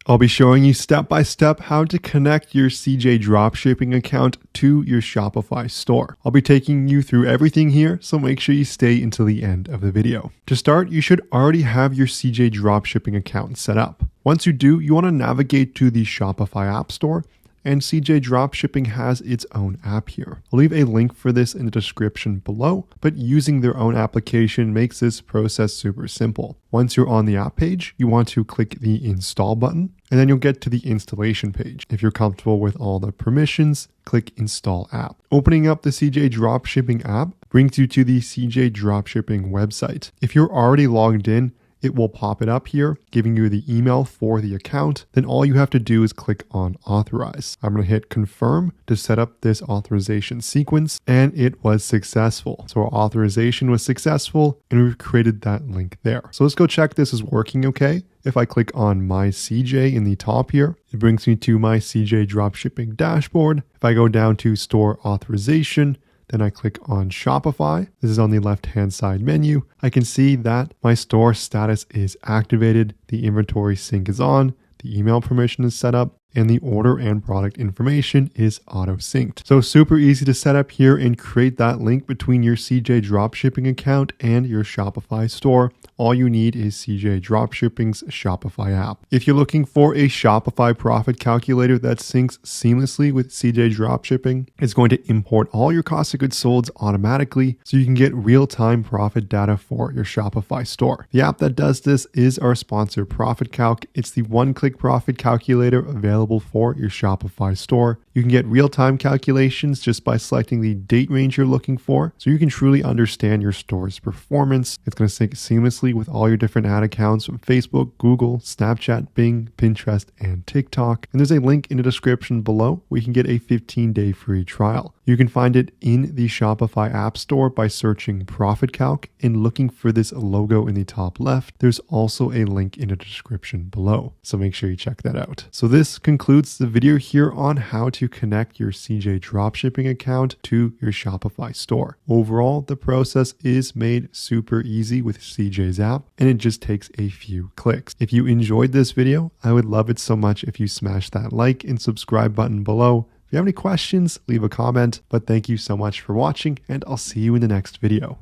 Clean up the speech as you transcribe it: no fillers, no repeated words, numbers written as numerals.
I'll be showing you step by step how to connect your CJ Dropshipping account to your Shopify store. I'll be taking you through everything here, so make sure you stay until the end of the video. To start, you should already have your CJ Dropshipping account set up. Once you do, you want to navigate to the Shopify App Store, and CJ Dropshipping has its own app here. I'll leave a link for this in the description below, but using their own application makes this process super simple. Once you're on the app page, you want to click the install button, and then you'll get to the installation page. If you're comfortable with all the permissions, click install app. Opening up the CJ Dropshipping app brings you to the CJ Dropshipping website. If you're already logged in, it will pop it up here, giving you the email for the account. Then all you have to do is click on authorize. I'm going to hit confirm to set up this authorization sequence, and it was successful. So our authorization was successful, and we've created that link there. So let's go check this is working okay. If I click on my CJ in the top here, it brings me to my CJ Dropshipping dashboard. If I go down to store authorization, then I click on Shopify. This is on the left-hand side menu. I can see that my store status is activated, the inventory sync is on, the email permission is set up, and the order and product information is auto-synced. So super easy to set up here and create that link between your CJ Dropshipping account and your Shopify store. All you need is CJ Dropshipping's Shopify app. If you're looking for a Shopify profit calculator that syncs seamlessly with CJ Dropshipping, it's going to import all your cost of goods sold automatically so you can get real-time profit data for your Shopify store. The app that does this is our sponsor, Profit Calc. It's the one-click profit calculator available for your Shopify store. You can get real-time calculations just by selecting the date range you're looking for, so you can truly understand your store's performance. It's going to sync seamlessly with all your different ad accounts from Facebook, Google, Snapchat, Bing, Pinterest, and TikTok. And there's a link in the description below where you can get a 15-day free trial. You can find it in the Shopify App Store by searching Profit Calc and looking for this logo in the top left. There's also a link in the description below, so make sure you check that out. So this concludes the video here on how to connect your CJ Dropshipping account to your Shopify store. Overall, the process is made super easy with CJ's app, and it just takes a few clicks. If you enjoyed this video, I would love it so much if you smash that like and subscribe button below. If you have any questions, leave a comment, but thank you so much for watching, and I'll see you in the next video.